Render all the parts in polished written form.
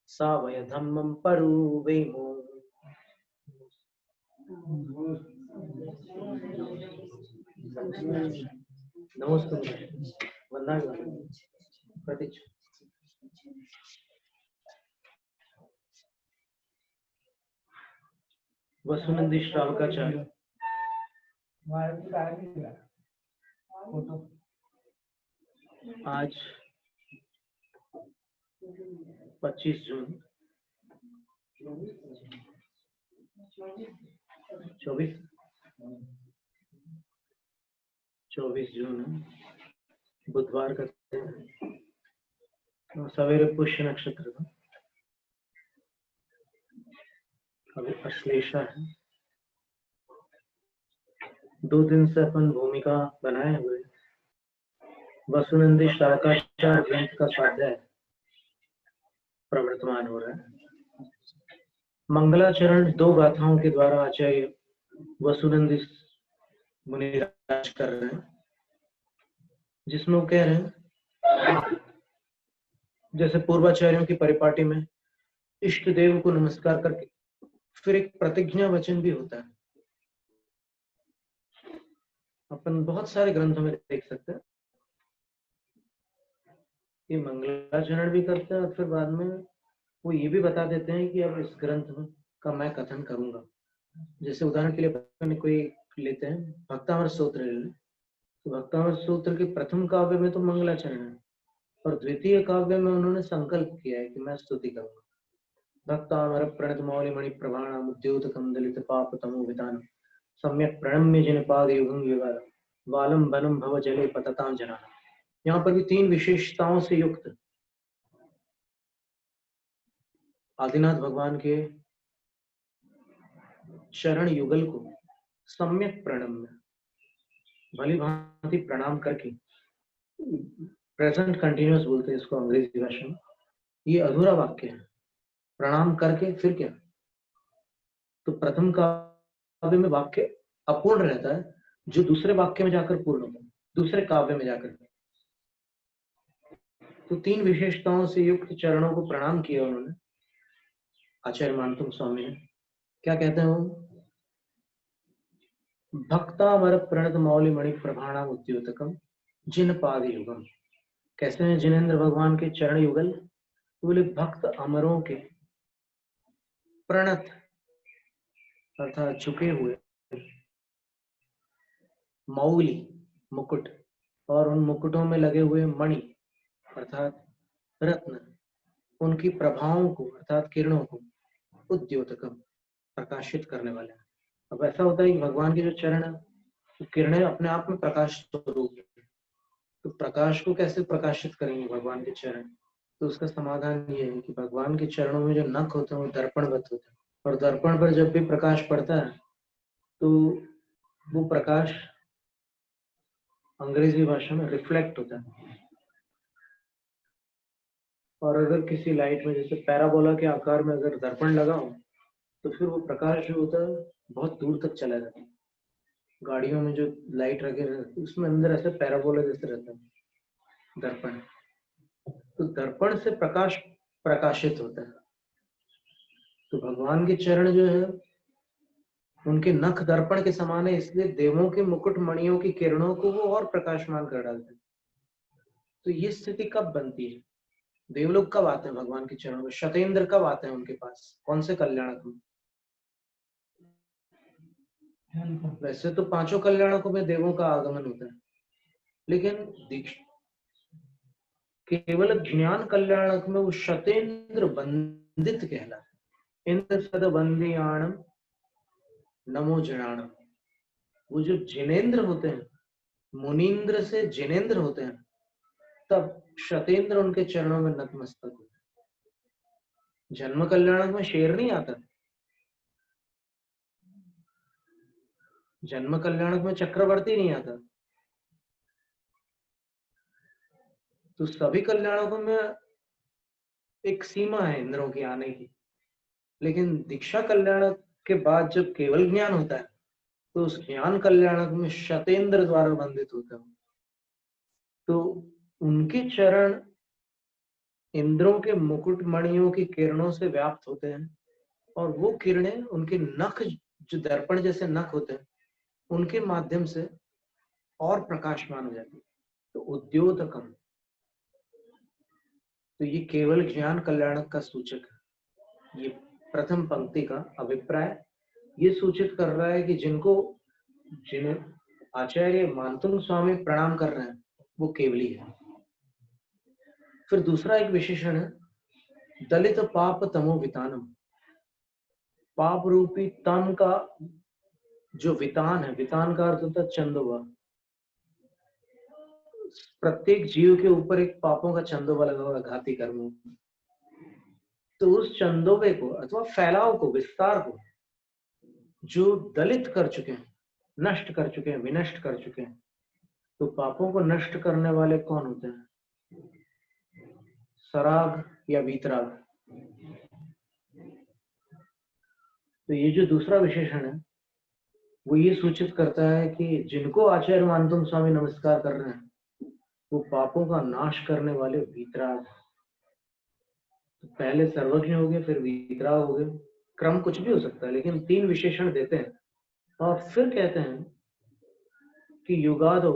सावय धम्मं परुवेमो। नमस्ते वंदना प्रतीक्ष। वसुनंदी श्रावकाचार्य आज 25 जून 24 जून बुधवार का सवेरे पुष्य नक्षत्र का अभी अश्लेषा है। 2 दिन से अपन भूमिका बनाए हुए वसुनंदी श्रावकाचार्य ग्रंथ का स्वाध्याय प्रवर्तमान हो रहा है। मंगलाचरण 2 गाथाओं के द्वारा आचार्य वसुनंदी मुनिराज कर रहे हैं, जिसमें वो कह रहे हैं जैसे पूर्वाचार्यों की परिपाटी में इष्ट देव को नमस्कार करके फिर एक प्रतिज्ञा वचन भी होता है। अपन बहुत सारे ग्रंथों में देख सकते हैं कि मंगलाचरण भी करते हैं और फिर बाद में वो ये भी बता देते हैं कि अब इस ग्रंथ का मैं कथन करूंगा। जैसे उदाहरण के लिए अपन कोई लेते हैं भक्तामर सूत्र ले लें, तो भक्तामर सूत्र के प्रथम काव्य में तो मंगलाचरण है और द्वितीय काव्य में उन्होंने संकल्प किया है कि मैं स्तुति करूंगा। भक्तामर प्रणत मौलिमणि प्रभाणाम उद्योतकम दलित पाप तमोवितान सम्यक प्रणम्य जिन पाद युगं युगाल वालम वनम भव जले पततां जना। यहाँ पर भी 3 विशेषताओं से युक्त आदिनाथ भगवान के चरण युगल को सम्यक प्रणम्य भली भांति प्रणाम करके, प्रेजेंट कंटिन्यूअस बोलते हैं इसको अंग्रेजी भाषा में, ये अधूरा वाक्य है। प्रणाम करके फिर क्या, तो प्रथम काव्य में वाक्य अपूर्ण रहता है जो दूसरे वाक्य में जाकर पूर्ण होता है, दूसरे काव्य में जाकर। तो 3 विशेषताओं से युक्त चरणों को प्रणाम किया उन्होंने आचार्य मानतुंग स्वामी ने। क्या कहते हैं वो, भक्तावर प्रणत मौलिमणि प्रभाणाम उद्योतकम जिन पाद युगम। कैसे हैं जिनेन्द्र भगवान के चरण युगल, बोले भक्त अमरों के प्रणत अर्थात झुके हुए मौली मुकुट और उन मुकुटों में लगे हुए मणि अर्थात रत्न, उनकी प्रभाओं को अर्थात किरणों को उद्योतकम प्रकाशित करने वाले हैं। अब ऐसा होता है कि भगवान के जो चरण है वो किरणें अपने आप में प्रकाश स्वरूप है, तो प्रकाश को कैसे प्रकाशित करेंगे भगवान के चरण। तो उसका समाधान ये है कि भगवान के चरणों में जो नख होते हैं वो दर्पणवत होते हैं और दर्पण पर जब भी प्रकाश पड़ता है तो वो प्रकाश अंग्रेजी भाषा में रिफ्लेक्ट होता है। और अगर किसी लाइट में जैसे पैराबोला के आकार में अगर दर्पण लगा हो तो फिर वो प्रकाश जो होता है बहुत दूर तक चला जाता है। गाड़ियों में जो लाइट रखे रहते उसमें अंदर ऐसे पैराबोला जैसे रहता है दर्पण, तो दर्पण से प्रकाश प्रकाशित होता है। तो भगवान के चरण जो है उनके नख दर्पण के समान है, इसलिए देवों के मुकुट मणियों की किरणों को वो और प्रकाशमान कर डालते हैं। तो ये स्थिति कब बनती है, देवलोक कब आते हैं भगवान के चरणों में, शतेंद्र कब आते हैं उनके पास, कौन से कल्याणक में। वैसे तो 5 कल्याणकों में देवों का आगमन होता है, लेकिन केवल ज्ञान कल्याणक में वो शतेंद्र वंदित कहला है। इंद्र सद वंदियाणम नमो जनाणम। वो जो जिनेन्द्र होते हैं, मुनीन्द्र से जिनेन्द्र होते हैं, तब शतेंद्र उनके चरणों में नतमस्तक होते हैं। जन्म कल्याणक में शेर नहीं आता, जन्म कल्याणक में चक्रवर्ती नहीं आता, तो सभी कल्याणकों में एक सीमा है इंद्रों की आने की। लेकिन दीक्षा कल्याणक के बाद जब केवल ज्ञान होता है तो उस ज्ञान कल्याणक में शतेंद्र द्वारा वंदित होता है। तो उनके चरण इंद्रों के मुकुटमणियों की किरणों से व्याप्त होते हैं, और वो किरणें उनके नख, जो दर्पण जैसे नख होते हैं, उनके माध्यम से और प्रकाशमान हो जाती है। तो उद्योतकम, तो ये केवल ज्ञान कल्याणक का सूचक है। ये प्रथम पंक्ति का अभिप्राय ये सूचित कर रहा है कि जिन्हें आचार्य मानतुंग स्वामी प्रणाम कर रहे हैं वो केवली है। फिर दूसरा एक विशेषण है दलित पाप तमो वितानम। पाप रूपी तम का जो वितान है, वितान का अर्थ होता है चंदोबा। प्रत्येक जीव के ऊपर एक पापों का चंदोबा लगा हुआ है, घाती कर्मों। तो उस चंदोबे को अथवा फैलाव को, विस्तार को जो दलित कर चुके हैं, नष्ट कर चुके हैं, विनष्ट कर चुके हैं, तो पापों को नष्ट करने वाले कौन होते हैं? सराग या वीतराग। तो ये जो दूसरा विशेषण है वो ये सूचित करता है कि जिनको आचार्य मानतुंग स्वामी नमस्कार कर रहे हैं वो पापों का नाश करने वाले वीतराग। तो पहले सर्वज्ञ हो गए, फिर वीतराग हो गए, क्रम कुछ भी हो सकता है, लेकिन 3 विशेषण देते हैं। और फिर कहते हैं कि युगादो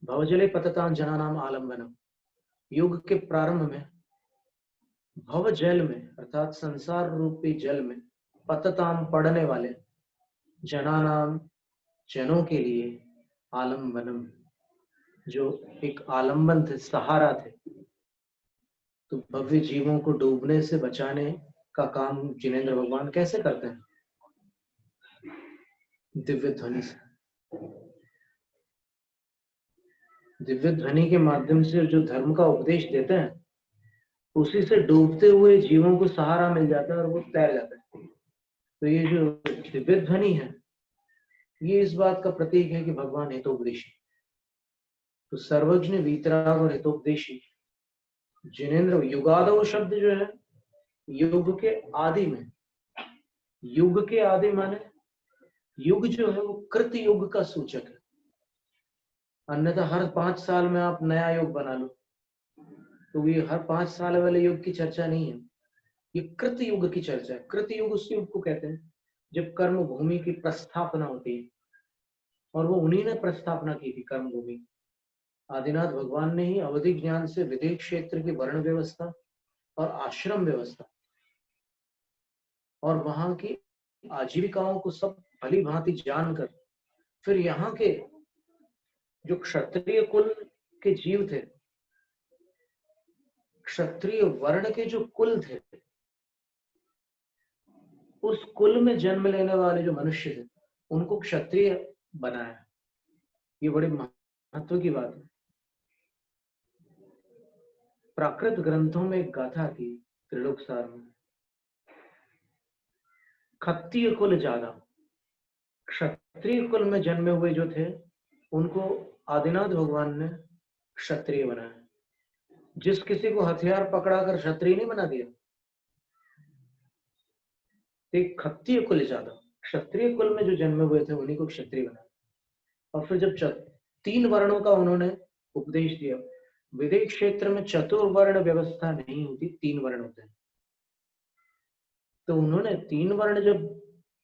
भवजले पततां जनानाम आलम्बनम। युग के प्रारंभ में भव जल में, अर्थात संसार रूपी जल में, पतताम पड़ने वाले, जनानाम जनों के लिए, आलम्बनम जो एक आलम्बन थे, सहारा थे। तो भव्य जीवों को डूबने से बचाने का काम जिनेंद्र भगवान कैसे करते हैं? दिव्य ध्वनि से। दिव्य ध्वनि के माध्यम से जो धर्म का उपदेश देते हैं उसी से डूबते हुए जीवों को सहारा मिल जाता है और वो तैर जाता है। तो ये जो दिव्य ध्वनि है ये इस बात का प्रतीक है कि भगवान हितोपदेशी। तो सर्वज्ञ, वीतराग और हितोपदेशी जिनेंद्र। युगादव शब्द जो है युग के आदि में, युग के आदि माने युग जो है वो कृत युग का सूचक है। अन्यथा हर 5 साल में आप नया युग बना लो तो ये हर 5 साल वाले युग की चर्चा नहीं है, ये कृत युग की चर्चा है। कृत युग उस युग को कहते हैं जब कर्म भूमि की प्रस्थापना होती है, और वो उन्हीं ने प्रस्थापना की थी कर्म भूमि। आदिनाथ भगवान ने ही अवधि ज्ञान से विदेश क्षेत्र की वर्ण व्यवस्था और आश्रम व्यवस्था और वहां की आजीविकाओं को सब भली भांति जानकर फिर यहाँ के जो क्षत्रिय कुल के जीव थे, क्षत्रिय वर्ण के जो कुल थे, उस कुल में जन्म लेने वाले जो मनुष्य थे उनको क्षत्रिय बनाया। ये बड़े महत्व की बात है। प्राकृत ग्रंथों में एक गाथा थी त्रिलोक सार में, क्षत्रिय कुल ज्यादा। क्षत्रिय कुल में जन्मे हुए जो थे उनको आदिनाथ भगवान ने क्षत्रिय बनाया। जिस किसी को हथियार पकड़ाकर क्षत्रिय नहीं बना दिया, एक क्षत्रिय कुल ज्यादा, क्षत्रिय कुल में जो जन्मे हुए थे उन्हीं को क्षत्रिय बनाया। और फिर जब 3 वर्णों का उन्होंने उपदेश दिया, विदेश क्षेत्र में चतुर्वर्ण व्यवस्था नहीं होती, 3 वर्ण होते हैं। तो उन्होंने 3 वर्ण जब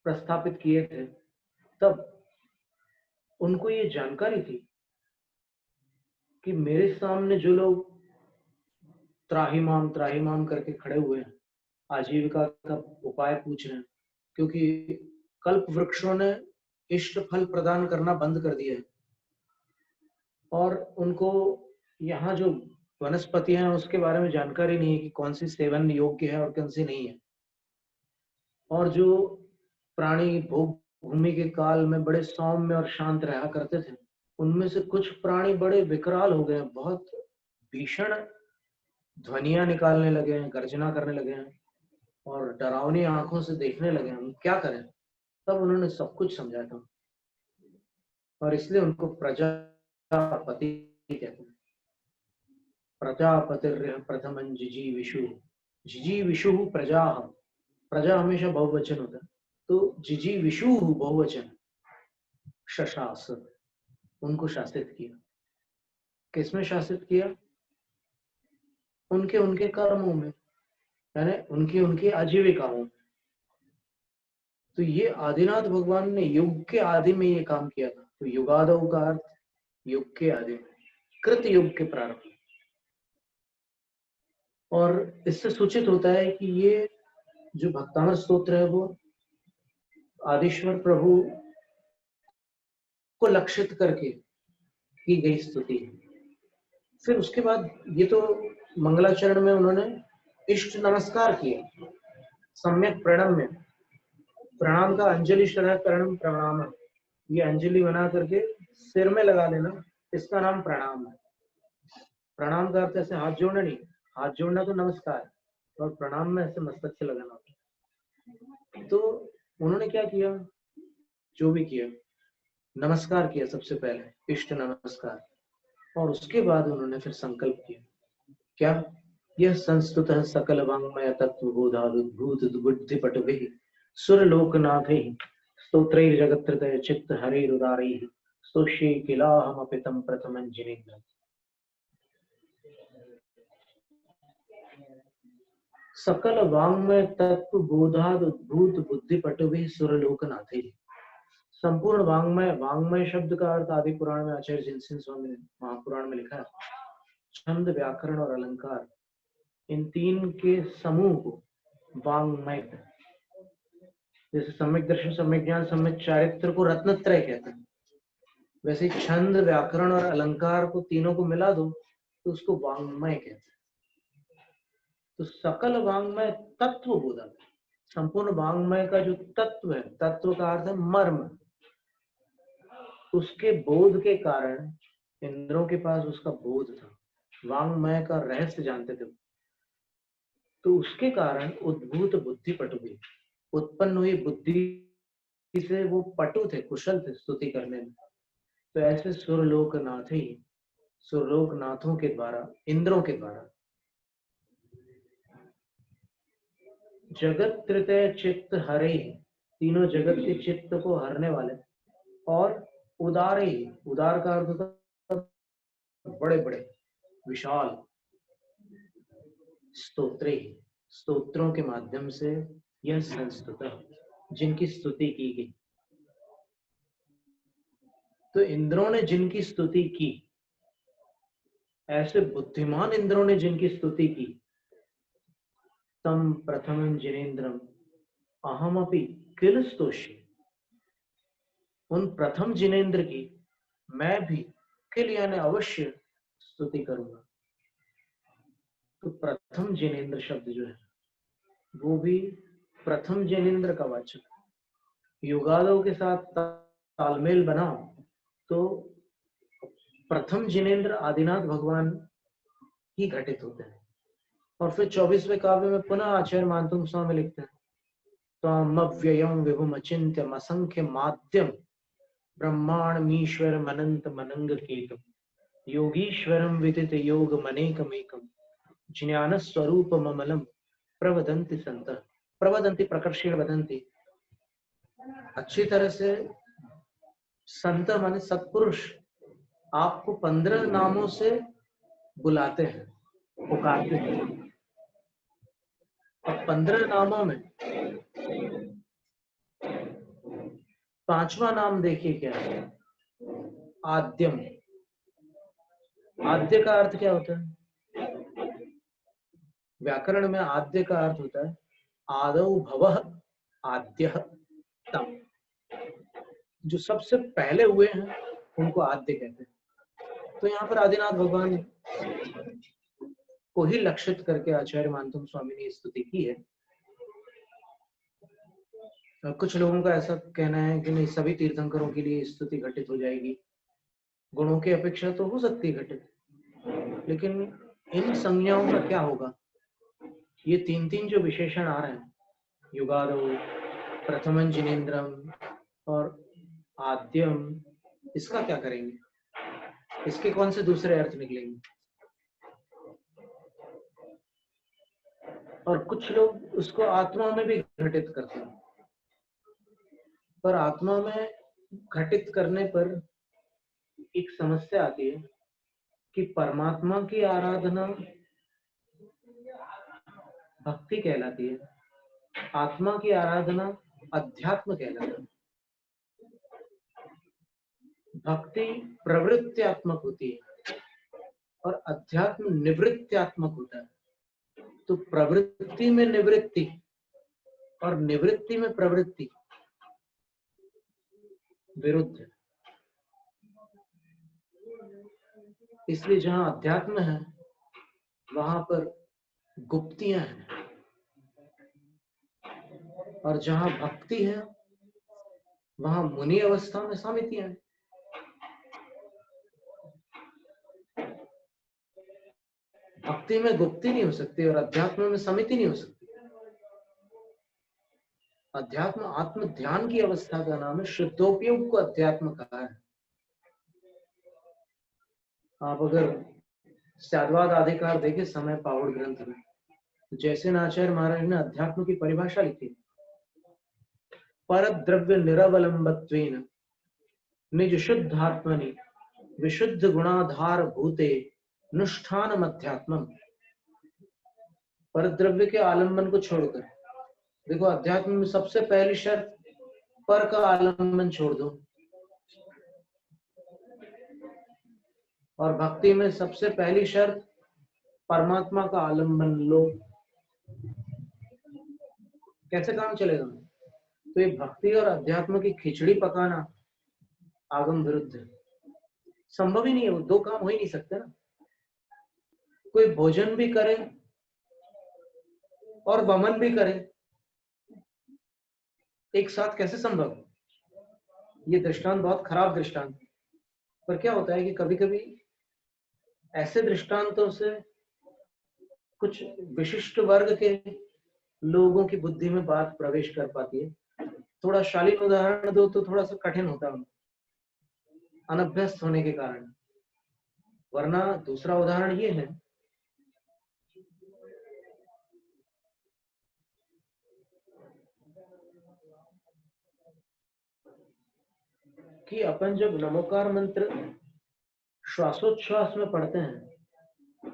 प्रस्थापित किए थे तब उनको ये जानकारी थी कि मेरे सामने जो लोग त्राहिमाम त्राहिमाम करके खड़े हुए हैं, आजीविका का उपाय पूछ रहे हैं, क्योंकि कल्प वृक्षों ने इष्ट फल प्रदान करना बंद कर दिया है और उनको यहाँ जो वनस्पतियां हैं उसके बारे में जानकारी नहीं है कि कौन सी सेवन योग्य है और कौन सी नहीं है। और जो प्राणी भोग भूमि के काल में बड़े सौम्य और शांत रहा करते थे, उनमें से कुछ प्राणी बड़े विकराल हो गए हैं, बहुत भीषण ध्वनियां निकालने लगे हैं, गर्जना करने लगे हैं और डरावनी आंखों से देखने लगे हैं। हम क्या करें? तब उन्होंने सब कुछ समझा था और इसलिए उनको प्रजापति कहते हैं। प्रजापतिर्यः प्रथमं जिजीविषु। जिजीविषु प्रजा, प्रजा हमेशा बहुवचन होता है, तो जिजीविषु बहुवचन, शशास, उनको शासित किया। किसमें शासित किया? उनके उनके कर्मों में, यानी उनकी उनकी आजीविकाओं में। तो ये आदिनाथ भगवान ने युग के आदि में ये काम किया था। तो युगादौ का अर्थ युग के आदि में, कृत युग के प्रारंभ। और इससे सूचित होता है कि ये जो भक्तामृत स्तोत्र है वो आदिश्वर प्रभु को लक्षित करके की गई स्तुति है। फिर उसके बाद ये तो मंगलाचरण में उन्होंने इष्ट नमस्कार किया, सम्यक प्रणाम में, प्रणाम का अंजलि शरण प्रणाम, ये अंजलि बना करके सिर में लगा लेना, इसका नाम प्रणाम है। प्रणाम का अर्थ ऐसे हाथ जोड़ना नहीं, हाथ जोड़ना तो नमस्कार, और प्रणाम में ऐसे मस्तक से लगाना होता है। तो उन्होंने क्या किया, जो भी किया, नमस्कार किया सबसे पहले, इष्ट नमस्कार, और उसके बाद उन्होंने फिर संकल्प किया, क्या, यह संस्तुतः सकल वाङ्मय तत्त्वबोधादुद्भूत बुद्धि पटुभिः सुरलोकनाथैः स्तोत्रैर्जगत्त्रतः चित्त हरैरुदारैः स्तोष्ये किलाहमपि तं प्रथमं जिनेन्द्रम्। सकल वाङ्मय तत्व बोधाद उद्भूत बुद्धि पटुभिः सुरलोकनाथैः। संपूर्ण वाङ्मय, वाङ्मय शब्द का अर्थ आदि पुराण में आचार्य जिनसिंह स्वामी ने महापुराण में लिखा है, छंद व्याकरण और अलंकार, इन तीन के समूह को वाङ्मय। जैसे सम्यक दर्शन, सम्यक ज्ञान, सम्यक चारित्र को रत्नत्रय कहते हैं, वैसे छंद व्याकरण और अलंकार को तीनों को मिला दो तो उसको वाङ्मय कहते हैं। तो सकल वाङ्मय तत्व बोधा, संपूर्ण वाङ्मय का जो तत्व है, तत्व का अर्थ है मर्म, उसके बोध के कारण इंद्रों के पास उसका बोध था, वाङ्मय का रहस्य जानते थे, तो उसके कारण उद्भूत बुद्धि पटु हुई, उत्पन्न हुई बुद्धि से वो पटु थे, कुशल थे स्तुति करने में। तो ऐसे सुरलोकनाथ ही, सुरलोकनाथों के द्वारा, इंद्रों के द्वारा, जगत तृतय चित्त हरे, तीनों जगत के चित्त को हरने वाले, और उदारे, उदार का अर्थ होता बड़े बड़े विशाल, स्तोत्रे, स्तोत्रों के माध्यम से यह संस्तुत, जिनकी स्तुति की गई। तो इंद्रों ने जिनकी स्तुति की, ऐसे बुद्धिमान इंद्रों ने जिनकी स्तुति की, तम प्रथमं जिनेन्द्रम अहमपि किल स्तोष्ये, उन प्रथम जिनेन्द्र की मैं भी किल यानी अवश्य स्तुति करूंगा। तो प्रथम जिनेन्द्र शब्द जो है वो भी प्रथम जिनेन्द्र का वाचक, युगादों के साथ तालमेल बनाओ तो प्रथम जिनेन्द्र आदिनाथ भगवान ही घटित होते हैं। और फिर 24वें काव्य में पुनः आचार्य मानतुंग स्वामी लिखते हैं, त्वमव्ययं विभुम अचिन्त्यम असंख्य माध्यम ब्रह्मांडमीश्वर मनंत मनंग केतम योगीश्वरम विदित योग मनेकमेकम ज्ञान स्वरूप ममलम प्रवदन्ति संत, प्रवदन्ति प्रकर्षेण वदन्ति, अच्छी तरह से संत माने सत्पुरुष आपको 15 नामों से बुलाते हैं, पुकारते हैं। और 15 नामों में 5वां नाम देखिए क्या है, आद्यम। आद्य का अर्थ क्या होता है, व्याकरण में आद्य का अर्थ होता है आदौ भवः आद्यः तम, जो सबसे पहले हुए हैं उनको आद्य कहते हैं। तो यहाँ पर आदिनाथ भगवान को ही लक्षित करके आचार्य मानतुंग स्वामी ने स्तुति की है। कुछ लोगों का ऐसा कहना है कि नहीं, सभी तीर्थंकरों के लिए स्तुति घटित हो जाएगी, गुणों की अपेक्षा तो हो सकती है घटित, लेकिन इन संज्ञाओं का क्या होगा। ये तीन तीन जो विशेषण आ रहे हैं, युगादौ, प्रथमं जिनेन्द्रम और आद्यम, इसका क्या करेंगे, इसके कौन से दूसरे अर्थ निकलेंगे। और कुछ लोग उसको आत्मा में भी घटित करते हैं, पर आत्मा में घटित करने पर एक समस्या आती है कि परमात्मा की आराधना भक्ति कहलाती है, आत्मा की आराधना अध्यात्म कहलाता है। भक्ति प्रवृत्त्यात्मक होती है और अध्यात्म निवृत्त्यात्मक होता है। तो प्रवृत्ति में निवृत्ति और निवृत्ति में प्रवृत्ति विरुद्ध है। इसलिए जहां अध्यात्म है वहां पर गुप्तियां हैं, और जहां भक्ति है वहां मुनि अवस्था में समितियां हैं। भक्ति में गुप्ति नहीं हो सकती और अध्यात्म में समिति नहीं हो सकती। अध्यात्म आत्म ध्यान की अवस्था का नाम है, शुद्धोपयोग को अध्यात्म कहा है। आप अगर साधवाद अधिकार देखे समय पावड़ ग्रंथ में, जैसे आचार्य महाराज ने अध्यात्म की परिभाषा लिखी, पर द्रव्य निरवलंबत्वेन निज शुद्धात्मनि विशुद्ध गुणाधार भूते अनुष्ठानम अध्यात्मम। पर द्रव्य के आलंबन को छोड़कर, देखो अध्यात्म में सबसे पहली शर्त पर का आलंबन छोड़ दो, और भक्ति में सबसे पहली शर्त परमात्मा का आलंबन लो। कैसे काम चलेगा? तो ये भक्ति और अध्यात्म की खिचड़ी पकाना आगम विरुद्ध है, संभव ही नहीं है, वो दो काम हो ही नहीं सकते ना। कोई भोजन भी करे और वमन भी करे, एक साथ कैसे संभव? ये दृष्टांत बहुत खराब दृष्टांत, पर क्या होता है कि कभी कभी ऐसे दृष्टांतों से कुछ विशिष्ट वर्ग के लोगों की बुद्धि में बात प्रवेश कर पाती है। थोड़ा शालीन उदाहरण दो तो थोड़ा सा कठिन होता है, अनभ्यस्त होने के कारण। वरना दूसरा उदाहरण ये है कि अपन जब नमोकार मंत्र श्वासोच्छ्वास में पढ़ते हैं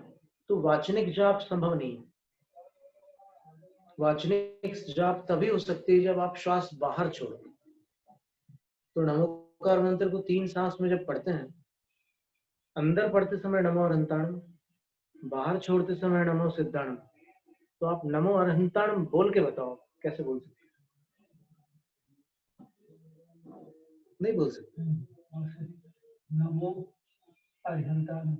तो वाचनिक जाप संभव नहीं है। वाचनिक जाप तभी हो सकती है जब आप श्वास बाहर छोड़ो। तो नमोकार मंत्र को 3 सांस में जब पढ़ते हैं, अंदर पढ़ते समय नमो अरहंताणम, बाहर छोड़ते समय नमो सिद्धाणम, तो आप नमो अरहंताणम बोल के बताओ कैसे बोल सकते? नहीं बोल सकते। नमो अरहंताणम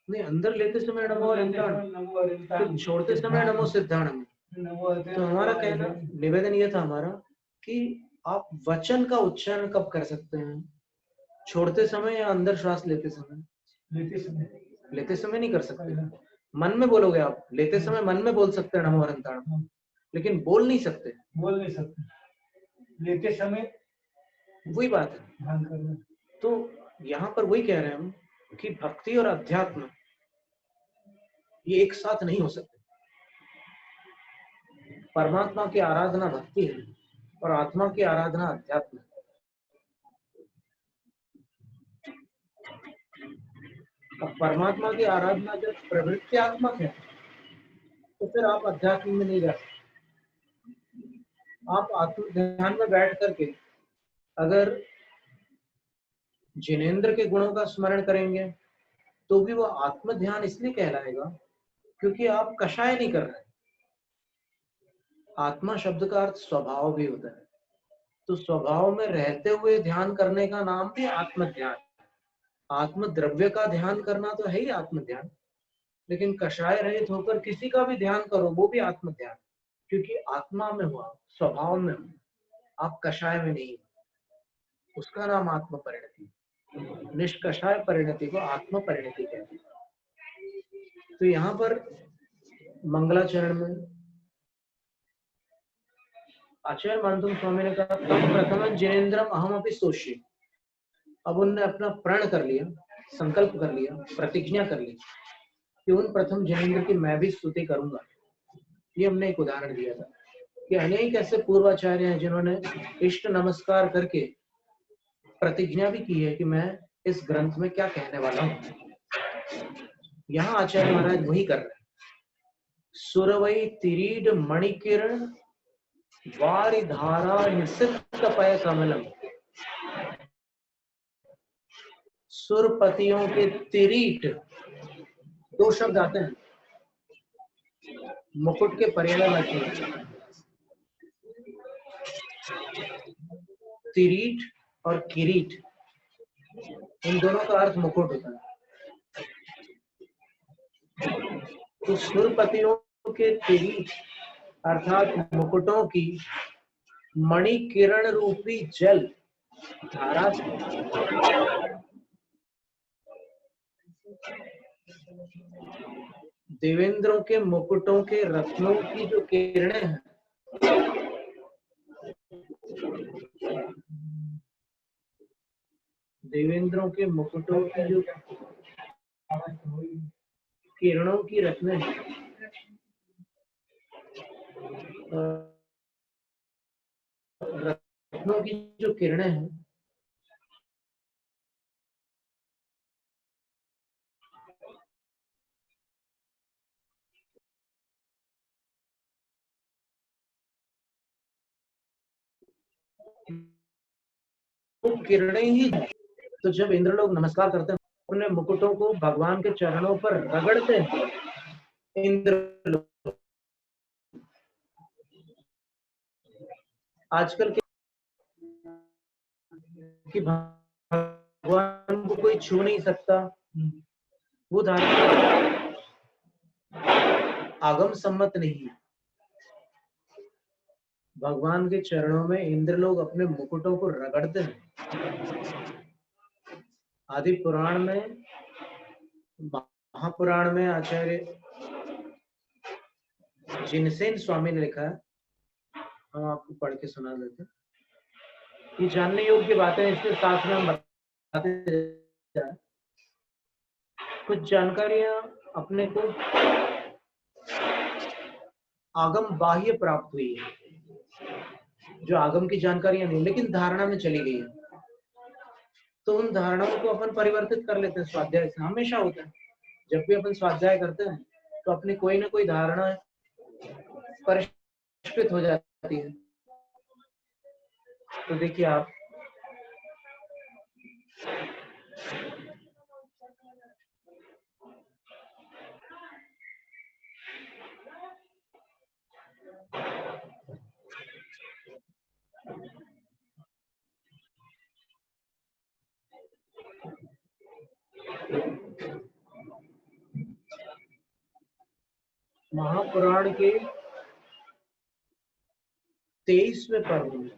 नहीं, अंदर लेते समय नमो अरहंताणम, छोड़ते समय नमो सिद्धाणम। तो हमारा कहना, निवेदन ये था हमारा कि आप वचन का उच्चारण कब कर सकते हैं? छोड़ते समय या अंदर श्वास लेते समय? लेते समय नहीं कर सकते। मन में बोलोगे आप, लेते समय मन में बोल सकते हैं नमो अरहंताणम, लेकिन बोल नहीं सकते। लेते समय वही बात है। तो यहाँ पर वही कह रहे हैं हम कि भक्ति और अध्यात्म ये एक साथ नहीं हो सकते। परमात्मा की आराधना भक्ति है और आत्मा की आराधना अध्यात्म है। अब परमात्मा की आराधना जब प्रवृत्त्यात्मक है तो फिर आप अध्यात्म में नहीं जा सकते। आप आत्म ध्यान में बैठ करके अगर जिनेंद्र के गुणों का स्मरण करेंगे तो भी वो आत्म ध्यान इसलिए कहलाएगा क्योंकि आप कषाय नहीं कर रहे। आत्मा शब्द का अर्थ स्वभाव भी होता है, तो स्वभाव में रहते हुए ध्यान करने का नाम भी आत्म ध्यान। आत्म द्रव्य का ध्यान करना तो है ही आत्म ध्यान, लेकिन कषाय रहित होकर किसी का भी ध्यान करो वो भी आत्म ध्यान, क्योंकि आत्मा में हुआ, स्वभाव में हुआ, आप कषाय में नहीं। उसका नाम आत्म परिणति। निष्कषाय परिणति को आत्म परिणति कहते हैं। तो यहाँ पर मंगलाचरण में आचार्य मानतुंग स्वामी ने कहा प्रथम जिनेन्द्रम अहम अपि सोष्ये। अब उनने अपना प्रण कर लिया, संकल्प कर लिया, प्रतिज्ञा कर ली कि उन प्रथम जिनेन्द्र की मैं भी स्तुति करूंगा। ये हमने एक उदाहरण दिया था कि अनेक ऐसे पूर्वाचार्य हैं जिन्होंने इष्ट नमस्कार करके प्रतिज्ञा भी की है कि मैं इस ग्रंथ में क्या कहने वाला हूँ। यहाँ आचार्य महाराज वही कर रहे हैं। सुरवई तिरीड मणिकिरण वारिधारा निसितपय कमलम। सुरपतियों के तिरीट, दो शब्द आते हैं मुकुट के पर्याय वाची में, तिरीट और किरीट, इन दोनों का अर्थ मुकुट होता है। तो सुरपतियों के तिरीट अर्थात मुकुटों की मणि किरण रूपी जल धारा से देवेंद्रों के मुकुटों के रत्नों की जो किरणें हैं, देवेंद्रों के मुकुटों की जो किरणों की रत्नें रत्नों की जो किरणें हैं, वो किरणें ही हैं। तो जब इंद्र लोग नमस्कार करते हैं, अपने मुकुटों को भगवान के चरणों पर रगड़ते हैं इंद्र लोग। आजकल के कि भगवान को कोई छू नहीं सकता, वो धारणा आगम सम्मत नहीं है। भगवान के चरणों में इंद्र लोग अपने मुकुटों को रगड़ते हैं। आदि पुराण में, महापुराण में आचार्य जिनसेन स्वामी ने लिखा है, हम आपको पढ़ के सुना देते हैं। ये जानने योग्य बातें इसके साथ में हम बताते जाए। कुछ जानकारियां अपने को आगम बाह्य प्राप्त हुई है, जो आगम की जानकारियां नहीं लेकिन धारणा में चली गई है, तो उन धारणाओं को अपन परिवर्तित कर लेते हैं स्वाध्याय से। हमेशा होता है, जब भी अपन स्वाध्याय करते हैं तो अपनी कोई ना कोई धारणा परिष्कृत हो जाती है। तो देखिए आप, महापुराण के 23वें पर्व में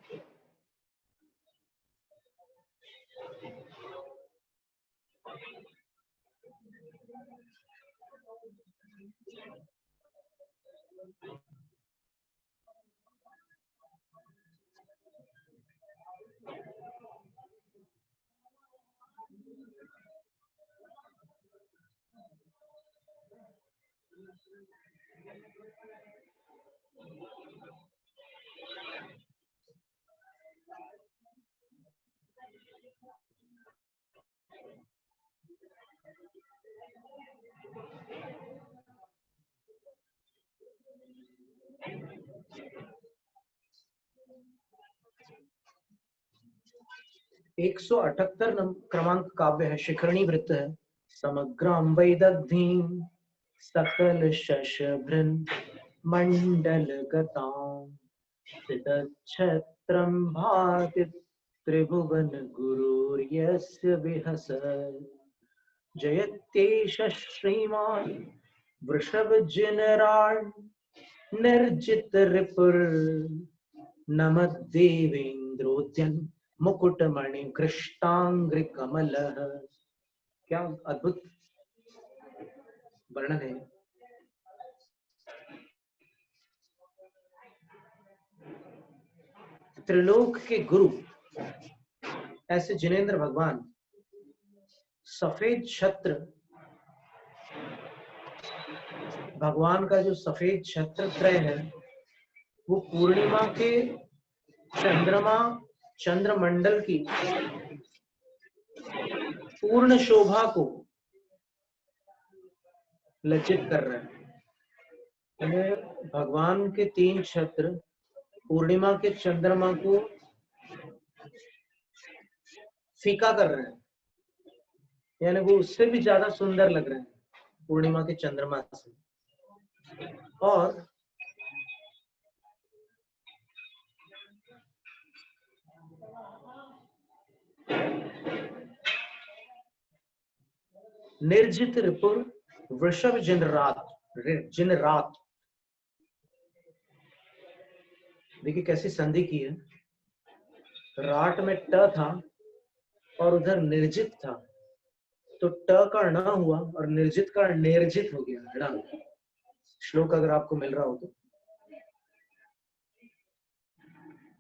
एक 178 क्रमांक काव्य है, शिखरणी वृत्त है। समग्रम वैदग्धीं सकल शशभृन मंडल गतां स्थितच्छत्रं भाति त्रिभुवन गुरुर्यस्य विहसत् जयत्येष श्रीमान् वृषभजनरान् निर्जित रिपुर नमद्देवेन्द्रोद्यन् मुकुटमणि कृष्णांग्रि कमल। क्या अद्भुत वर्णन है। त्रिलोक के गुरु ऐसे जिनेंद्र भगवान, सफेद छत्र, भगवान का जो सफेद छत्र त्रय है वो पूर्णिमा के चंद्रमा चंद्रमंडल की पूर्ण शोभा को लज्जित कर रहे हैं। भगवान के 3 छत्र पूर्णिमा के चंद्रमा को फीका कर रहे हैं, यानी वो उससे भी ज्यादा सुंदर लग रहे हैं पूर्णिमा के चंद्रमा से। और निर्जित रिपुर वृषभ जिन रात, देखिए कैसी संधि की है, राट में ट था और उधर निर्जित था, तो ट का न हुआ और निर्जित का निर्जित हो गया। श्लोक अगर आपको मिल रहा हो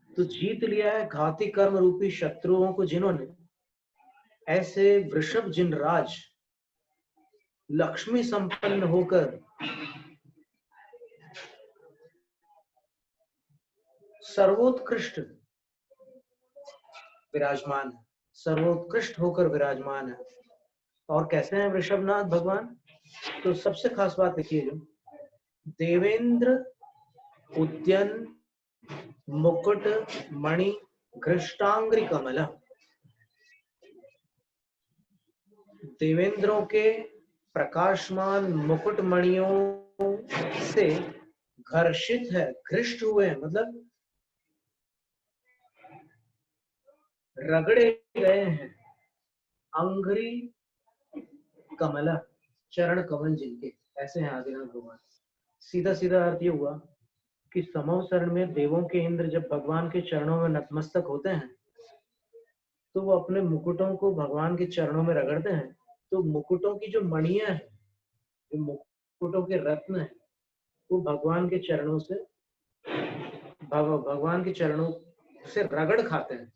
तो जीत लिया है घाती कर्म रूपी शत्रुओं को जिन्होंने, ऐसे वृषभ जिन राज लक्ष्मी संपन्न होकर सर्वोत्कृष्ट विराजमान है, सर्वोत्कृष्ट होकर विराजमान है। और कैसे हैं वृषभनाथ भगवान? तो सबसे खास बात देखिए, जो देवेंद्र उद्यन मुकुट मणि घृष्टांग्री कमल, देवेंद्रों के प्रकाशमान मुकुट मणियों से घर्षित है, घृष्ट हुए हैं, मतलब रगड़े गए हैं, अंग्री कमला, चरण कमल जिनके, ऐसे हैं आदिनाथ भगवान। सीधा सीधा अर्थ ये हुआ कि समव शरण में देवों के इंद्र जब भगवान के चरणों में नतमस्तक होते हैं तो वो अपने मुकुटों को भगवान के चरणों में रगड़ते हैं, तो मुकुटों की जो मणियां हैं, जो मुकुटों के रत्न हैं, वो भगवान के चरणों से भगवान के चरणों से रगड़ खाते हैं।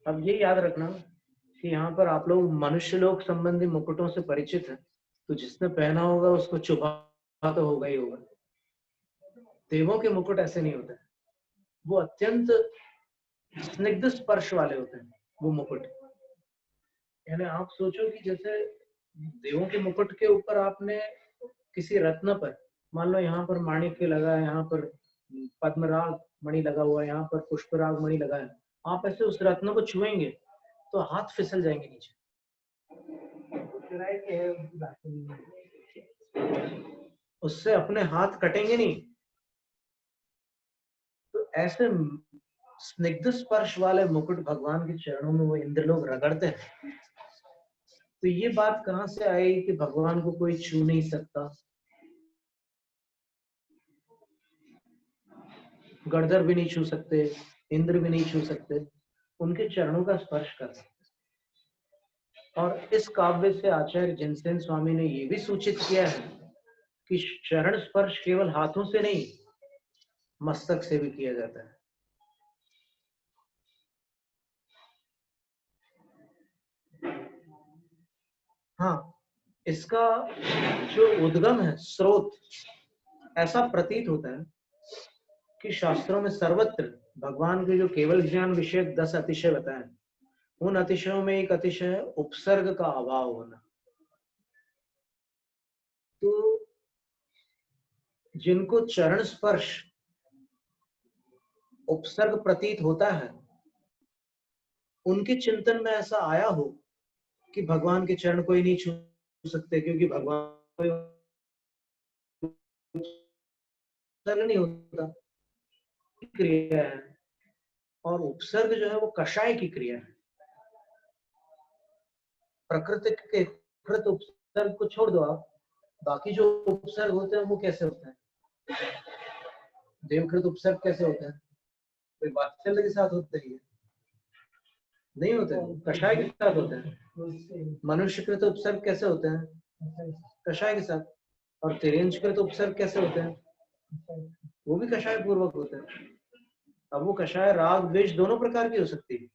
अब ये याद रखना कि यहाँ पर आप लोग मनुष्य लोक संबंधी मुकुटों से परिचित हैं, तो जिसने पहना होगा उसको चुभा तो होगा ही होगा। देवों के मुकुट ऐसे नहीं होते, वो अत्यंत स्निग्ध स्पर्श वाले होते हैं वो मुकुट। यानी आप सोचो कि जैसे देवों के मुकुट के ऊपर आपने किसी रत्न पर, मान लो यहाँ पर माणिक्य लगा है, यहाँ पर पद्मराग मणि लगा हुआ है, यहाँ पर पुष्पराग मणि लगा है, आप ऐसे उस रत्न को छुएंगे तो हाथ फिसल जाएंगे नीचे, उससे अपने हाथ कटेंगे नहीं। तो ऐसे स्निग्ध स्पर्श वाले मुकुट भगवान के चरणों में वो इंद्र लोग रगड़ते हैं। तो ये बात कहां से आई कि भगवान को कोई छू नहीं सकता, गणधर भी नहीं छू सकते, इंद्र भी नहीं छू सकते, उनके चरणों का स्पर्श कर सकते। और इस काव्य से आचार्य जिनसेन स्वामी ने यह भी सूचित किया है कि चरण स्पर्श केवल हाथों से नहीं, मस्तक से भी किया जाता है। हाँ, इसका जो उद्गम है, स्रोत, ऐसा प्रतीत होता है कि शास्त्रों में सर्वत्र भगवान के जो केवल ज्ञान विषयक 10 अतिशय बताए, उन अतिशयों में एक अतिशय है उपसर्ग का अभाव होना। तो जिनको चरण स्पर्श उपसर्ग प्रतीत होता है, उनके चिंतन में ऐसा आया हो कि भगवान के चरण कोई नहीं छू सकते, क्योंकि भगवान नहीं होता, क्रिया है, और उपसर्ग जो है वो कषाय की क्रिया है। प्रकृति के कृत उपसर्ग को छोड़ दो आप, बाकी जो उपसर्ग होते हैं वो कैसे होते हैं? देवकृत उपसर्ग कैसे होते हैं? कोई वात्सल्य के साथ होते हैं? नहीं होते, कषाय के साथ होते हैं। मनुष्यकृत उपसर्ग कैसे होते हैं? कषाय के साथ। और तिर्यंशकृत उपसर्ग कैसे होते हैं? वो भी कषाय पूर्वक होते हैं। अब वो कषाय राग द्वेष दोनों प्रकार की हो सकती है।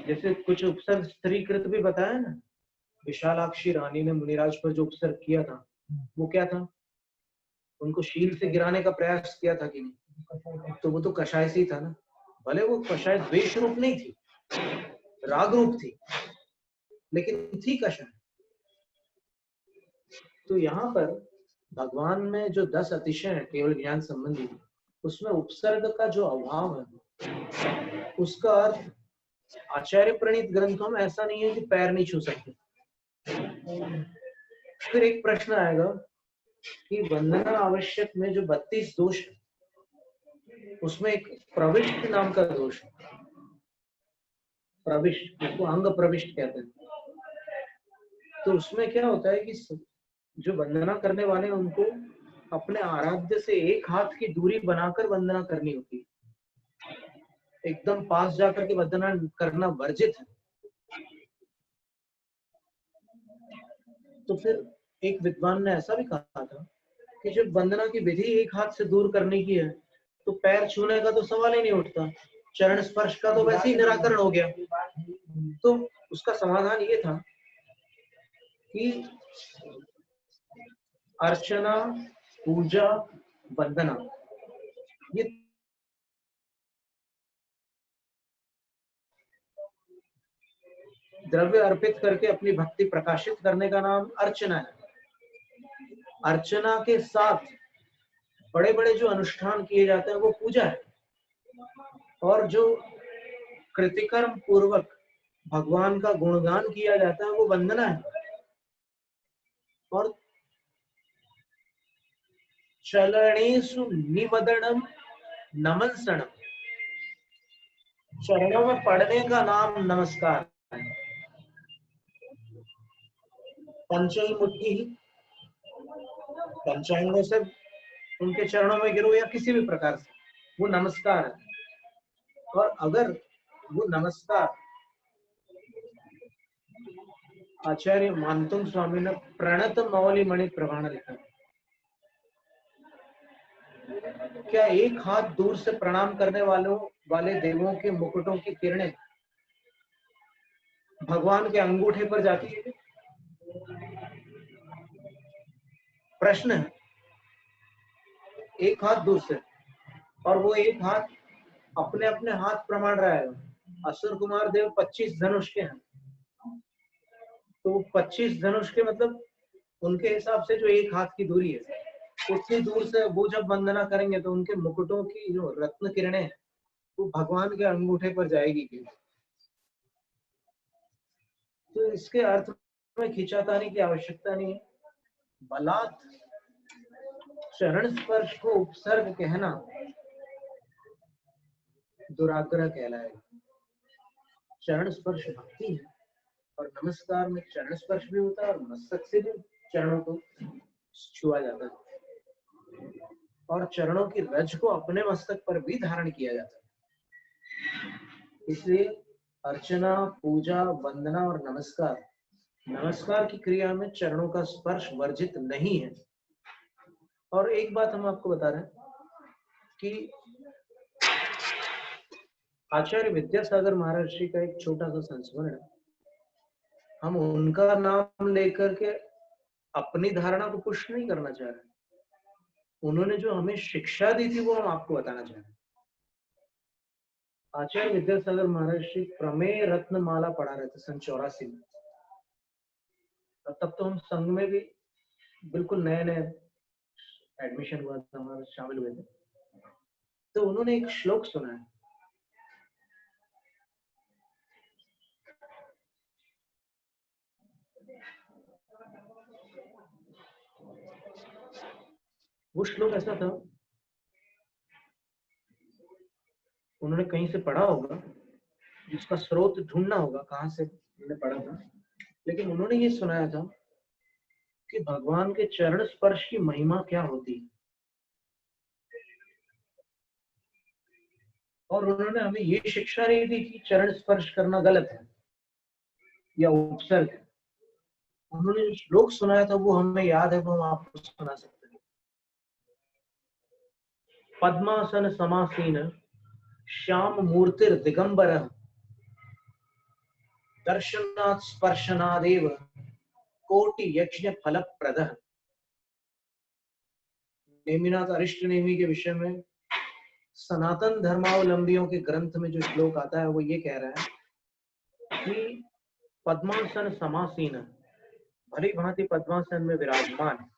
जैसे कुछ उपसर्ग स्त्रीकृत भी बताया ना, विशालाक्षी रानी ने मुनिराज पर जो उपसर्ग किया था वो क्या था? उनको शील से गिराने का प्रयास किया था कि नहीं? तो वो तो कषाय से ही था ना, भले वो कषाय द्वेष रूप नहीं थी, राग रूप थी, लेकिन थी कषाय। तो यहाँ पर भगवान में जो 10 अतिशय है केवल ज्ञान संबंधी, उसमें उपसर्ग का जो अभाव है, उसका अर्थ आचार्य प्रणीत ग्रंथों में ऐसा नहीं है कि पैर नहीं छू सकते। फिर एक प्रश्न आएगा कि वंदना आवश्यक में जो 32 दोष है, उसमें एक प्रविष्ट नाम का दोष है। प्रविष्ट, उसको अंग प्रविष्ट कहते हैं। तो उसमें क्या होता है कि जो वंदना करने वाले हैं उनको अपने आराध्य से एक हाथ की दूरी बनाकर वंदना करनी होती है, एकदम पास जाकर के वंदना करना वर्जित है। तो फिर एक विद्वान ने ऐसा भी कहा था कि जब वंदना की विधि एक हाथ से दूर करने की है, तो पैर छूने का तो सवाल ही नहीं उठता, चरण स्पर्श का तो वैसे ही निराकरण हो गया। तो उसका समाधान ये था कि अर्चना, पूजा, वंदना, ये द्रव्य अर्पित करके अपनी भक्ति प्रकाशित करने का नाम अर्चना है। अर्चना के साथ बड़े बड़े जो अनुष्ठान किए जाते हैं वो पूजा है, और जो कृतिकर्म पूर्वक भगवान का गुणगान किया जाता है वो वंदना है। और चरणेषु निमदनम नमनसनम, चरणों में पड़ने का नाम नमस्कार है। पंचई मुट्ठी, पंचांगों से उनके चरणों में गिरो या किसी भी प्रकार से, वो नमस्कार है। और अगर वो नमस्कार आचार्य मानतुंग स्वामी ने प्रणत मौली मणि प्रमाण लिखा, क्या एक हाथ दूर से प्रणाम करने वाले देवों के मुकुटों की किरणें भगवान के अंगूठे पर जाती है? प्रश्न है। एक हाथ दूर से, और वो एक हाथ अपने अपने हाथ प्रमाण रहा है। असुर कुमार देव 25 धनुष के हैं, तो 25 धनुष के मतलब उनके हिसाब से जो एक हाथ की दूरी है, उतनी दूर से वो जब वंदना करेंगे तो उनके मुकुटों की जो रत्न किरणें वो भगवान के अंगूठे पर जाएगी। तो इसके अर्थ में खिंचातानी की आवश्यकता नहीं है। बलात् चरण स्पर्श को उपसर्ग कहना दुराग्रह कहलाएगा। चरण स्पर्श भक्ति है, और नमस्कार में चरण स्पर्श भी होता है और मस्तक से भी चरणों को छुआ जाता है, और चरणों की रज को अपने मस्तक पर भी धारण किया जाता है। इसलिए अर्चना, पूजा, वंदना और नमस्कार की क्रिया में चरणों का स्पर्श वर्जित नहीं है। और एक बात हम आपको बता रहे हैं कि आचार्य विद्यासागर महाराज जी का एक छोटा सा संस्मरण है। हम उनका नाम लेकर के अपनी धारणा को पुष्ट नहीं करना चाह रहे, उन्होंने जो हमें शिक्षा दी थी वो हम आपको बताना चाह रहे हैं। आचार्य विद्यासागर महाराज जी प्रमेय रत्नमाला पढ़ा रहे थे सन 84 में, और तब तो हम संघ में भी बिल्कुल नए नए एडमिशन हुआ था, हमारे शामिल हुए थे। तो उन्होंने एक श्लोक सुना है, वो श्लोक ऐसा था, उन्होंने कहीं से पढ़ा होगा, जिसका स्रोत ढूंढना होगा कहां से उन्होंने पढ़ा था, लेकिन उन्होंने ये सुनाया था कि भगवान के चरण स्पर्श की महिमा क्या होती है। और उन्होंने हमें ये शिक्षा नहीं दी कि चरण स्पर्श करना गलत है या उपसर्ग है। उन्होंने जो श्लोक सुनाया था वो हमें याद है, वो हम आपको सुना सकते हैं। पद्मासन समासीन श्याम मूर्तिर दिगंबर दर्शनात् स्पर्शनादेव कोटि यज्ञ फल प्रद। नेमिनाथ अरिष्ट नेमि के विषय में सनातन धर्मावलंबियों के ग्रंथ में जो श्लोक आता है वो ये कह रहा है कि पद्मासन समासीन, भली भांति पद्मासन में विराजमान है,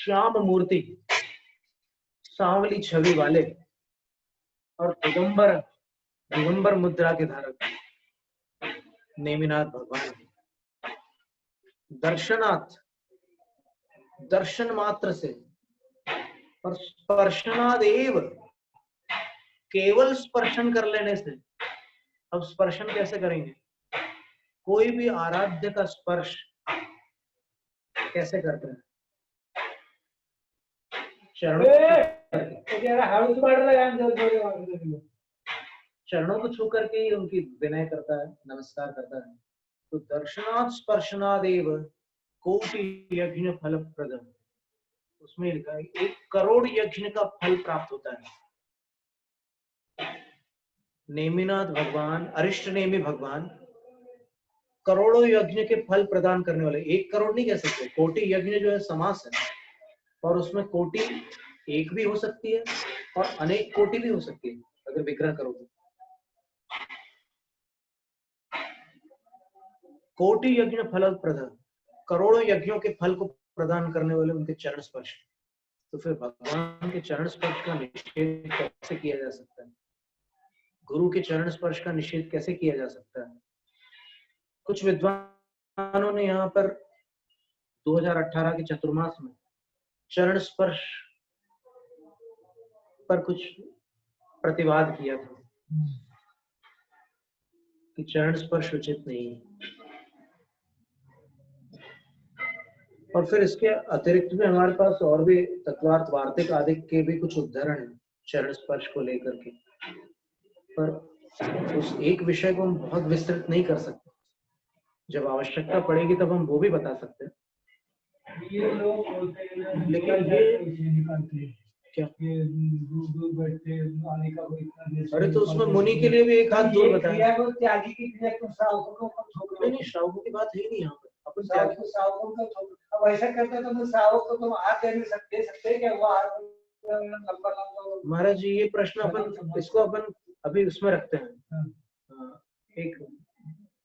श्याम मूर्ति, सांवली छवि वाले और दिगंबर दिगंबर मुद्रा के धारक नेमिनाथ भगवान। दर्शनात्, दर्शन मात्र से, और स्पर्शनादेव, केवल स्पर्शन कर लेने से। अब स्पर्शन कैसे करेंगे? कोई भी आराध्य का स्पर्श कैसे करते हैं? चरणों को छू करके ही उनकी विनय करता है, नमस्कार करता है। तो दर्शनात् स्पर्शनादेव कोटि यज्ञ फल प्रद, उसमें लिखा है 1 करोड़ यज्ञ का फल प्राप्त होता है। नेमिनाथ भगवान, अरिष्ट नेमी भगवान करोड़ों यज्ञ के फल प्रदान करने वाले। 1 करोड़ नहीं कह सकते, कोटि यज्ञ जो है समास है, और उसमें कोटि एक भी हो सकती है और अनेक कोटि भी हो सकती है अगर विग्रह करोगे। कोटि यज्ञ फल प्रदान, करोड़ों यज्ञों के फल को प्रदान करने वाले उनके चरण स्पर्श। तो फिर भगवान के चरण स्पर्श का निषेध कैसे किया जा सकता है? गुरु के चरण स्पर्श का निषेध कैसे किया जा सकता है? कुछ विद्वानों ने यहाँ पर 2018 के चतुर्मास में चरण स्पर्श पर कुछ प्रतिवाद किया था कि चरण स्पर्श उचित नहीं है। और फिर इसके अतिरिक्त भी हमारे पास और भी तत्वार्थ वार्तिक आदि के भी कुछ उदाहरण हैं चरण स्पर्श को लेकर के, पर उस एक विषय को हम बहुत विस्तृत नहीं कर सकते। जब आवश्यकता पड़ेगी तब हम वो भी बता सकते हैं। ये लोग बोलते हैं, लेकिन ये निकालते हैं क्या, ये दूर बैठते आने का कोई इतना। अरे तो उसमें मुनि के लिए भी एक हाथ दूर बताया। त्यागी की क्रिया को श्रावकों को छोड़, नहीं, श्रावकों की बात है ही नहीं यहाँ पर। अपन श्रावकों का छोड़, अब ऐसा करते तो श्रावक को तुम हाथ दे नहीं सकते क्या? वो हाथ लंबा लंबा। महाराज जी, ये प्रश्न अपन इसको अपन अभी उसमें रखते हैं। एक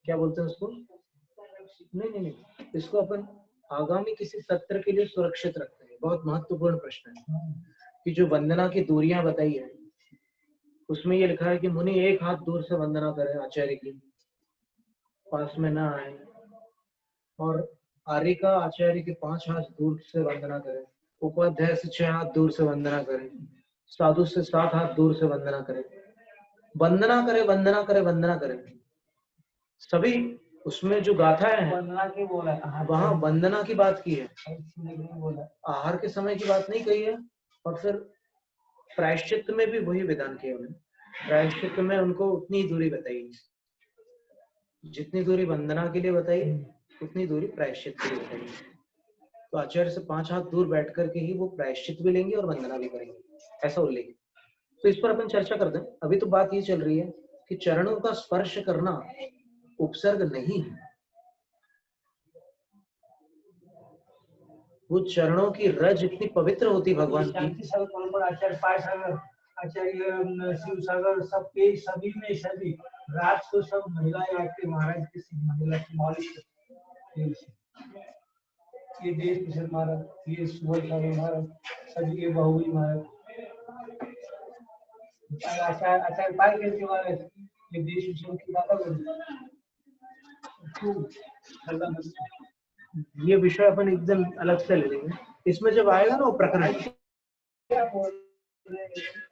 क्या बोलते हैं उसको, नहीं, इसको अपन आगामी किसी सत्र के लिए सुरक्षित रखते हैं। बहुत महत्वपूर्ण प्रश्न है कि जो वंदना की दूरियां बताई है उसमें ये लिखा है कि मुनि 1 हाथ दूर से वंदना करें, आचार्य की पास में ना आए, और आर्य का आचार्य के 5 हाथ दूर से वंदना करें, उपाध्याय से 6 हाथ दूर से वंदना करें, साधु से 7 हाथ दूर से वंदना करें। वंदना करे, वंदना करे, वंदना करे, सभी उसमें जो गाथा है वंदना की बोला, वहां वंदना की बात की है, बोला आहार के समय की बात नहीं कही है। और फिर प्रायश्चित में भी वही विधान किया उन्होंने। प्रायश्चित में उनको उतनी दूरी बताई, जितनी दूरी वंदना के लिए बताई उतनी दूरी प्रायश्चित के लिए बताई। तो आचार्य से 5 हाथ दूर बैठ करके ही वो प्रायश्चित भी लेंगे और वंदना भी करेंगे, ऐसा उल्लेख। तो इस पर अपन चर्चा करते हैं। अभी तो बात ये चल रही है कि चरणों का स्पर्श करना उपसर्ग नहीं है, वो चरणों की रज इतनी पवित्र होती भगवान की। आचार्य शिव सागर सबके सभी में सभी रात को सब महिलाएं आके महाराज की महिला की मालिश करती। ये देश किशोर महाराज, ये सुबह महाराज, सभी के बाहुबली महाराज, आचार्य पाल के महाराज, ये देश किशोर की ये विषय अपन एकदम अलग से ले लेंगे। इसमें जब आएगा ना वो प्रकरण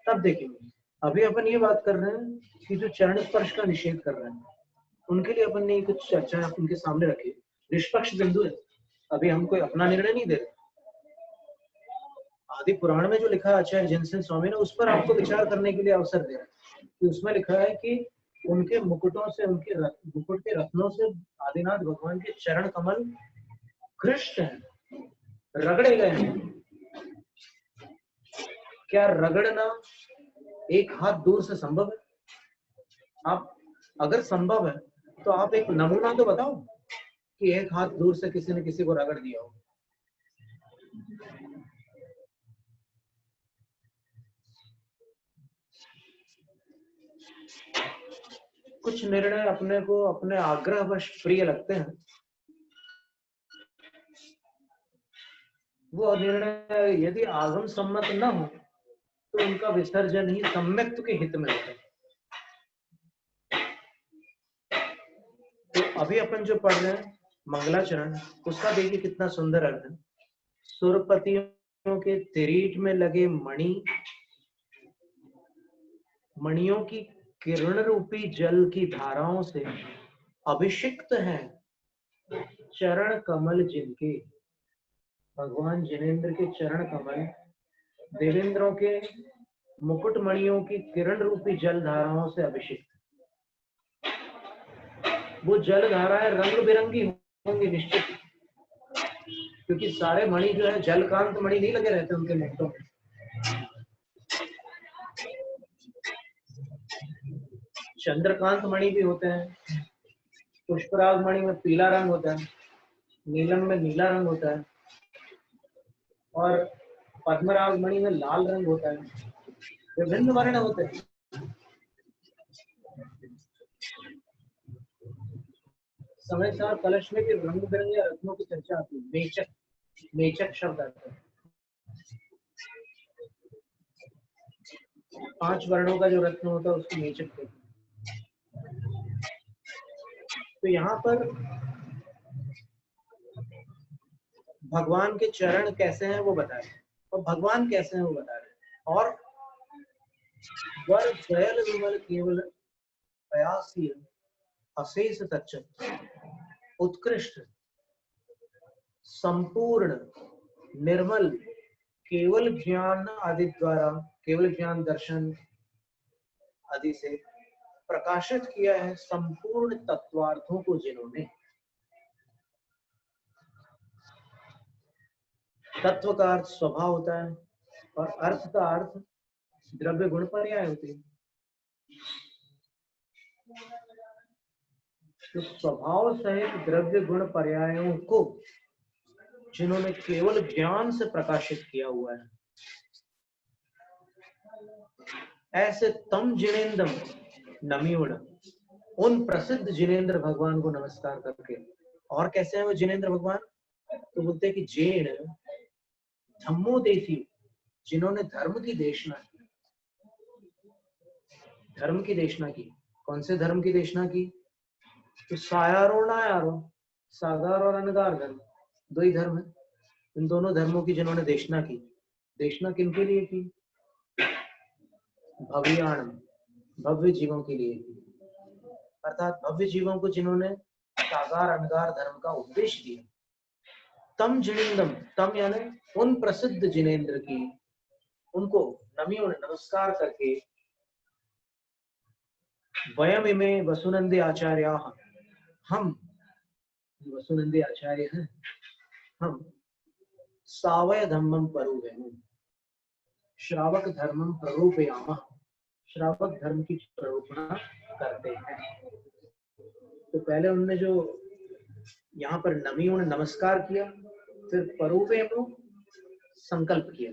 तब देखेंगे। अभी अपन ये बात कर रहे हैं कि जो चरण स्पर्श का निषेध कर रहे हैं उनके लिए अपन ने कुछ चर्चा उनके सामने रखी, निष्पक्ष बिंदु है। अभी हम कोई अपना निर्णय नहीं दे रहे। आदि पुराण में जो लिखा है आचार्य जिनसेन स्वामी ने, उस पर आपको विचार करने के लिए अवसर दे रहा है कि उसमें लिखा है कि उनके मुकुटों से, उनके मुकुट के रत्नों से आदिनाथ भगवान के चरण कमल कृष्ण हैं, रगड़े गए हैं। क्या रगड़ना 1 हाथ दूर से संभव है? आप अगर संभव है तो आप एक नमूना तो बताओ कि 1 हाथ दूर से किसी ने किसी को रगड़ दिया हो। कुछ निर्णय अपने को अपने आग्रहवश प्रिय लगते हैं, वो निर्णय यदि आगम सम्मत न हो तो उनका विसर्जन ही सम्यक्त के हित में होता है। तो अभी अपन जो पढ़ रहे हैं मंगलाचरण, उसका देखिए कितना सुंदर अर्थ है। सुरपतियों के तिरीट में लगे मणियों की किरण रूपी जल की धाराओं से अभिषिक्त हैं चरण कमल जिनके। भगवान जिनेंद्र के चरण कमल देवेंद्रों के मुकुट मणियों की किरण रूपी जल धाराओं से अभिषिक्त। वो जल धाराएं रंग बिरंगी होंगी निश्चित, क्योंकि सारे मणि जो है जलकांत मणि नहीं लगे रहते उनके मुकुटों में। चंद्रकांत मणि भी होते हैं, पुष्पराग मणि में पीला रंग होता है, नीलम में नीला रंग होता है, और पद्मराग मणि में लाल रंग होता है। विभिन्न वर्ण होते हैं। समय सार कलश में भी रंग बिरंगे रत्नों की चर्चा आती है। मेचक, मेचक शब्द आता है। 5 वर्णों का जो रत्न होता है उसको मेचक कहते हैं। तो यहाँ पर भगवान के चरण कैसे हैं वो बता रहे हैं, और भगवान कैसे हैं वो बता रहे हैं। और वर दयल विमल केवल प्रयासी अशेष तच्च उत्कृष्ट संपूर्ण निर्मल केवल ज्ञान आदि द्वारा, केवल ज्ञान दर्शन आदि से प्रकाशित किया है संपूर्ण तत्वार्थों को जिन्होंने। तत्व का अर्थ स्वभाव होता है और अर्थ का अर्थ द्रव्य गुण पर्याय होती है। तो स्वभाव सहित द्रव्य गुण पर्यायों को जिन्होंने केवल ज्ञान से प्रकाशित किया हुआ है, ऐसे तम जिनेन्द्रम नमियोड़, उन प्रसिद्ध जिनेन्द्र भगवान को नमस्कार करके। और कैसे हैं वो जिनेन्द्र भगवान? तो बोलते हैं कि जैन धम्मो देसी, जिन्होंने धर्म की देशना की। धर्म की देशना की। कौन से धर्म की देशना की? तो सायारो नायारो, सागार और अनगार धर्म, दो ही धर्म है। इन दोनों धर्मों की जिन्होंने देशना की। देशना किनके लिए की? भव्याण, भव्य जीवों के लिए की। अर्थात भव्य जीवों को जिन्होंने सागार अनगार धर्म का उपदेश दिया। तम जिनेन्द्रम, तम यानी उन प्रसिद्ध जिनेन्द्र की, उनको नमियों ने नमस्कार करके। वयम इमे वसुनंदी आचार्य, हम वसुनंदी आचार्य हैं, हम सावय धर्मम परूवेम, श्रावक धर्मम प्ररूपयामः, श्रावक धर्म की प्ररूपणा करते हैं। तो पहले उनने जो यहाँ पर नमियों ने नमस्कार किया, फिर परूवेम संकल्प किया।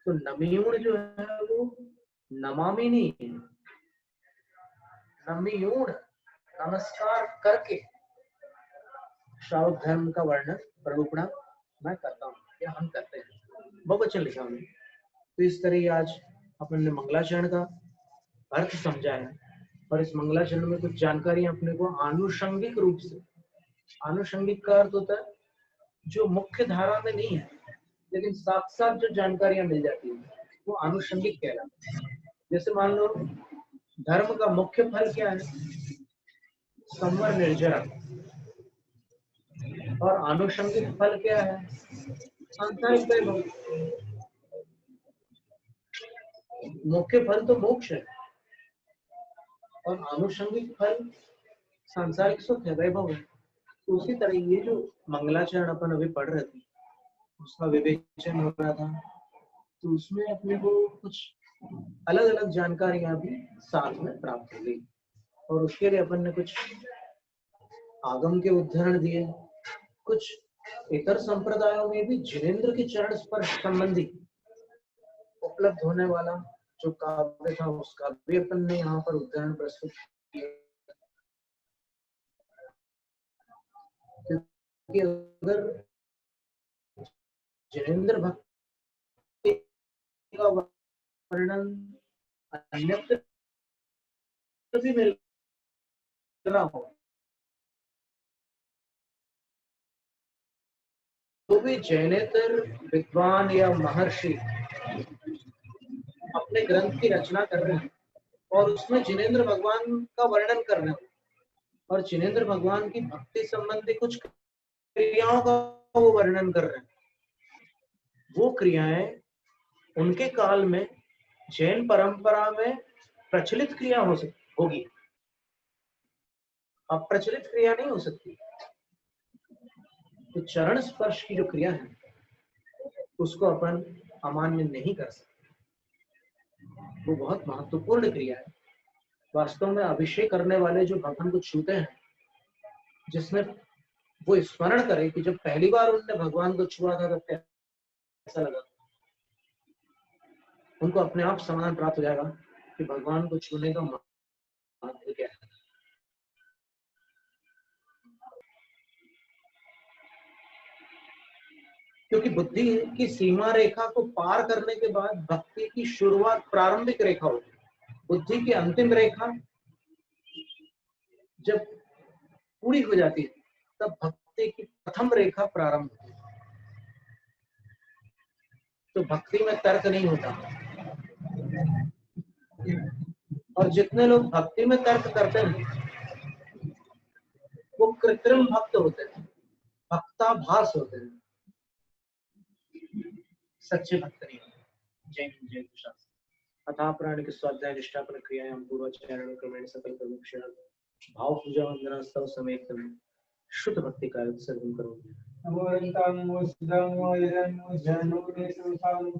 तो नमियों जो है वो नमामि नहीं है, नमियों नमस्कार करके श्रावक धर्म का वर्णन प्ररूपणा मैं करता हूँ या हम करते हैं। बहुवचन लिखा हमने। तो इस तरह आज अपन ने मंगलाचरण का अर्थ समझा है, और इस मंगलाचरण में कुछ जानकारियां अपने को आनुषंगिक रूप से, आनुषंगिक का अर्थ होता है जो मुख्य धारा में नहीं है लेकिन साथ साथ जो जानकारियां मिल जाती है वो आनुषंगिक कहलाता है। जैसे मान लो धर्म का मुख्य फल क्या है? संवर निर्जरा। और आनुषंगिक फल क्या है? सांसारिक वैभव। मुख्य फल तो मोक्ष है और आनुषंगिक फल सांसारिक सुख है, वैभव है। तो उसी तरह ये जो मंगलाचरण अपन अभी पढ़ रहे थे उसका विवेचन हो रहा था, तो उसमें अपने को कुछ अलग अलग जानकारियां भी साथ में प्राप्त हो गई। और उसके लिए अपन ने कुछ आगम के उदाहरण दिए, कुछ इतर संप्रदायों में भी जिनेन्द्र के चरण स्पर्श संबंधी उपलब्ध होने वाला जो काव्य था उसका भी अपन ने यहाँ पर उदाहरण प्रस्तुत किया। क्योंकि अगर जिनेंद्र भक्ति का वर्णन अन्यत्र भी मिल रहा हो तो भी जैनेतर विद्वान या महर्षि अपने ग्रंथ की रचना कर रहे हैं और उसमें जिनेंद्र भगवान का वर्णन कर रहे हैं और जिनेंद्र भगवान की भक्ति संबंधी कुछ क्रियाओं का वो वर्णन कर रहे हैं। वो क्रियाएं उनके काल में जैन परंपरा में प्रचलित क्रिया होगी, अप्रचलित क्रिया नहीं हो सकती। तो चरण स्पर्श की जो क्रिया है उसको अपन अमान्य नहीं कर सकते, वो बहुत महत्वपूर्ण क्रिया है। वास्तव में अभिषेक करने वाले जो भगवान को छूते हैं, जिसमें वो स्मरण करे कि जब पहली बार उन्होंने भगवान को छुआ था तब कैसा लगा, उनको अपने आप समाधान प्राप्त हो जाएगा कि भगवान को छूने का महत्व क्या है। क्योंकि बुद्धि की सीमा रेखा को पार करने के बाद भक्ति की शुरुआत प्रारंभिक रेखा होती है। बुद्धि की अंतिम रेखा जब पूरी हो जाती है तब भक्ति की प्रथम रेखा प्रारंभ होती है। तो भक्ति में तर्क नहीं होता, और जितने लोग भक्ति में तर्क करते हैं वो कृत्रिम भक्त होते हैं, भक्ताभास होते हैं, सच्चे भक्त नहीं होते। जय हिंद, जय शास्त्र। अथा प्राण के स्वाध्याय निष्ठा प्रक्रियायां पूर्वाचारण क्रमेण सकल कर्म भाव पूजा वंदना स्तव समेत में शुद्ध भक्ति कार्य सर्वं करोमि। नमो रंतां नमो सिद्धां नमो यदां नमो ज्ञानो देशोसां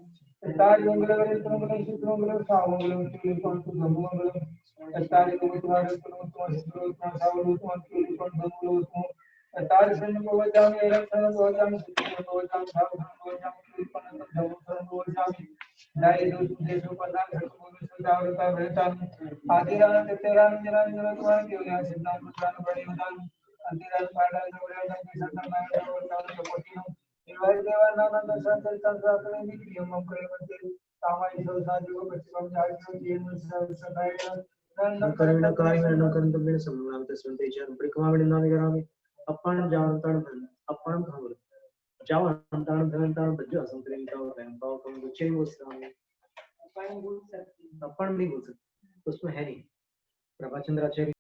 तत्तारि मंगलवरे मंगलं शुक्रमंगलं सामंगलं चिकित्सं सुगमंगलं तत्तारि गोविंदवारे तुमस्मरण सावरूपं चिकित्सं धनुलोत्मो तत्तारि सन्निभवजामि एरक्षणं भवजामि सिद्धिं भवजामि सावधानं भवजामि चिकित्सं धनुषं भवजामि दायिदो सुदेशो पदां धर्मो जावृता भयतां आदिरान तेरान जनान जनान केवल सिद्धां पुत्रान बड़े अंतिरान पाड़ा जोड़े के संतन नाम और नाम सपोटिनो इवाई देवानंद संतन प्रार्थना भी की हम प्रेमते सामाई सो साधु को बच्चों जागरण जीवन सदाय न करेण कार्य न करन तब समनाम तस्मते जन ब्रिकमा बिंदान करामि अपन जानतन धन अपन खबर जाओ अंतन धन बज्जो संतरिन का और पाव कम गुच्छे वो स्वामी अपन नहीं बोल सकते, उसमें है नहीं। प्रभाचंद्र आचार्य